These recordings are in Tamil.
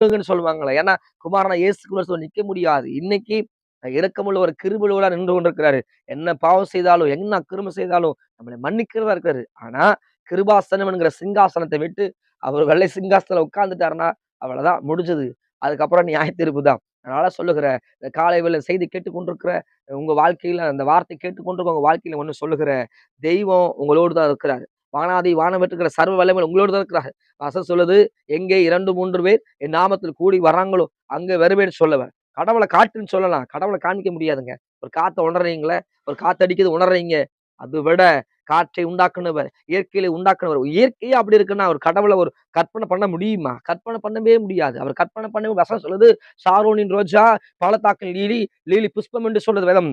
சொல்லுவாங்களே. ஏன்னா குமாரனா இயேசு கிறிஸ்து நிக்க முடியாது. இன்னைக்கு இரக்கமுள்ள ஒரு கிருபையுள்ளவரா நின்று கொண்டிருக்கிறாரு. என்ன பாவம் செய்தாலும், என்ன அக்கிரமம் செய்தாலும் நம்மளை மன்னிக்கிறதா இருக்காரு. ஆனா கிருபாசனம் என்கிற சிங்காசனத்தை விட்டு அவர் வெள்ளை சிங்காசனத்துல உட்கார்ந்துட்டாருன்னா, அவ்வளவுதான் முடிஞ்சது. அதுக்கப்புறம் நியாயத்தீர்ப்பு தான். அதனால சொல்லுகிறேன், இந்த காலை வேளை செய்தி கேட்டுக் கொண்டிருக்கிற உங்க வாழ்க்கையில அந்த வார்த்தை கேட்டுக்கொண்டிருக்க உங்க வாழ்க்கையில ஒண்ணு சொல்லுகிறேன். தெய்வம் உங்களோடு தான் இருக்கிறாரு. வானாதி வானமிட்டு இருக்கிற சர்வ வல்லமையுள்ள உங்களோடு தான் இருக்கிறாரு. வசனம் சொல்லுது, எங்கே 2, 3 பேர் என் நாமத்தில் கூடி வர்றாங்களோ, அங்க வருவேன்னு சொல்லுவேன். கடவுள காட்டுன்னு சொல்லலாம். கடவுள காண்பிக்க முடியாதுங்க. ஒரு காத்த உணர்றீங்களா? ஒரு காத்து அடிக்குது உணர்றீங்க. அது விட காற்றை உண்டாக்குனவர், இயற்கையில உண்டாக்குனவர். இயற்கையே அப்படி இருக்குன்னா, ஒரு கடவுள ஒரு கற்பனை பண்ண முடியுமா? கற்பனை பண்ணவே முடியாது. அவர் கற்பனை பண்ண வசனம் சொல்லுது, சாரோனின் ரோஜா, பள்ளத்தாக்கின் லீலி, லீலி புஷ்பம் என்று சொல்லுது வேதம்.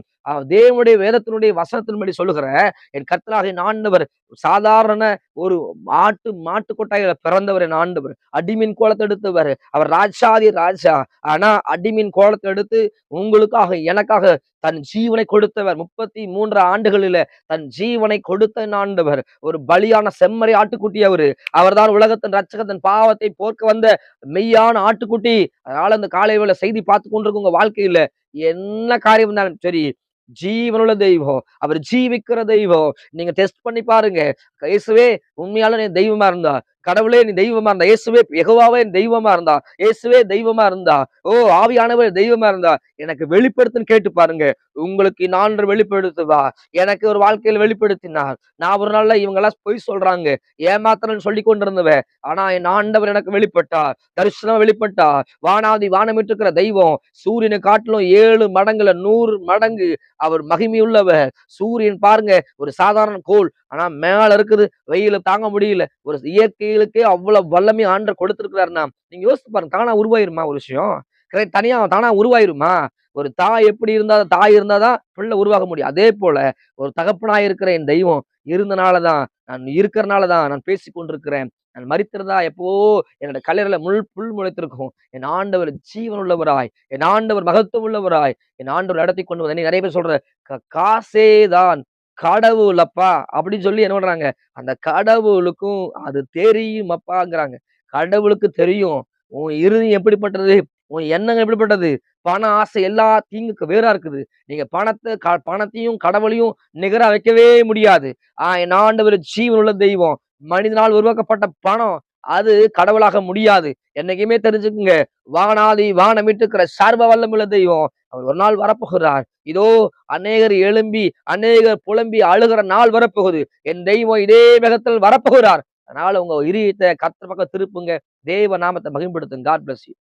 தேவனுடைய வேதத்தினுடைய வசனத்தின்படி சொல்லுகிற என் கர்த்தராகிய ஆண்டவர் சாதாரண ஒரு மாட்டு கொட்டாயில பிறந்தவர் என் ஆண்டவர். அடிமீன் கோலத்தை எடுத்தவர். அவர் ராஜாதி ராஜா. ஆனா அடிமீன் கோலத்தை எடுத்து உங்களுக்காக எனக்காக தன் ஜீவனை கொடுத்தவர். 33 ஆண்டுகளில தன் ஜீவனை கொடுத்த ஆண்டவர். ஒரு பலியான செம்மறி ஆட்டுக்குட்டி அவரு. அவர்தான் உலகத்தின் ரட்சகர், தன் பாவத்தை போக்க வந்த மெய்யான ஆட்டுக்குட்டி. அதனால இந்த காலை வேளை செய்தி பார்த்து கொண்டிருக்க உங்க வாழ்க்கையில என்ன காரியம் இருந்தாலும் சரி, ஜீவனுள்ள தெய்வம், அவர் ஜீவிக்கிற தெய்வம். நீங்க டெஸ்ட் பண்ணி பாருங்க. இயேசுவே உண்மையால நீ தெய்வமா இருந்தா, கடவுளே நீ தெய்வமா இருந்தா, இயேசுவே யெகோவாவே தெய்வமா இருந்தா, இயேசுவே தெய்வமா இருந்தா, ஓ ஆவியானவர் தெய்வமா இருந்தா, எனக்கு வெளிப்படுத்துன்னு கேட்டு பாருங்க. உங்களுக்கு நான் வெளிப்படுத்துவா. எனக்கு ஒரு வாழ்க்கையில வெளிப்படுத்தினார். நான் ஒரு நாள்ல இவங்க எல்லாம் பொய் சொல்றாங்க, ஏமாத்துறேன்னு சொல்லி கொண்டிருந்தவன். ஆனா என் ஆண்டவர் எனக்கு வெளிப்பட்டார். தரிசனம் வெளிப்பட்டார். வானாதி வானமிட்டு இருக்கிற தெய்வம் சூரியனை காட்டிலும் 7 மடங்குல 100 மடங்கு அவர் மகிமையுள்ளவர். சூரியன் பாருங்க ஒரு சாதாரண கோள். ஆனா மேல இருக்குது. வெயில தாங்க முடியல. ஒரு இயற்கைகளுக்கே அவ்வளவு வல்லமை ஆண்டவர் கொடுத்திருக்கிறாருன்னா, நீங்க யோசிச்சு பாருங்க. தானா உருவாயிருமா ஒரு விஷயம்? கரெக்ட். தனியா தானா உருவாயிருமா? ஒரு தாய் எப்படி இருந்தா தாய் இருந்தாதான் பிள்ளை உருவாக முடியும். அதே போல ஒரு தகப்பனாய் இருக்கிற என் தெய்வம் இருந்தனாலதான், நான் இருக்கிறனாலதான் நான் பேசிக் கொண்டிருக்கிறேன். நான் மரித்திருந்தா எப்போ என்னோட கல்லறையில புல் முளைத்திருக்கும். என் ஆண்டவர் ஜீவன் உள்ளவராய், என் ஆண்டவர் மகத்துவம் உள்ளவராய், என் ஆண்டவர் நடத்தி கொண்டு வந்து நிறைய பேர் சொல்ற காசேதான் கடவுள் அப்பா அப்படின்னு சொல்லி என்ன பண்றாங்க, அந்த கடவுளுக்கும் அது தெரியும் அப்பாங்கிறாங்க. கடவுளுக்கு தெரியும் உன் இருதயம் எப்படிப்பட்டது, உன் எண்ணங்கள் எப்படிப்பட்டது. பண ஆசை எல்லா தீங்குக்கு வேறா இருக்குது. நீங்க பணத்தையும் கடவுளையும் நிகரா வைக்கவே முடியாது. என் ஆண்டவர் ஜீவனுள்ள தெய்வம். மனிதனால் உருவாக்கப்பட்ட பணம் அது கடவுளாக முடியாது. என்னைக்குமே தெரிஞ்சுக்குங்க. வானாதி வானமிட்டு இருக்கிற சர்வ வல்லமுள்ள தெய்வம் அவர் ஒரு நாள் வரப்போகிறார். இதோ அநேகர் எழும்பி அநேகர் புலம்பி அழுகிற நாள் வரப்போகுது. என் தெய்வம் இதே வேகத்தில் வரப்போகிறார். அதனால உங்க இதயத்தை கர்த்தர் பக்கம் திருப்புங்க. தேவ நாமத்தை மகிமைப்படுத்துங்க. God bless you.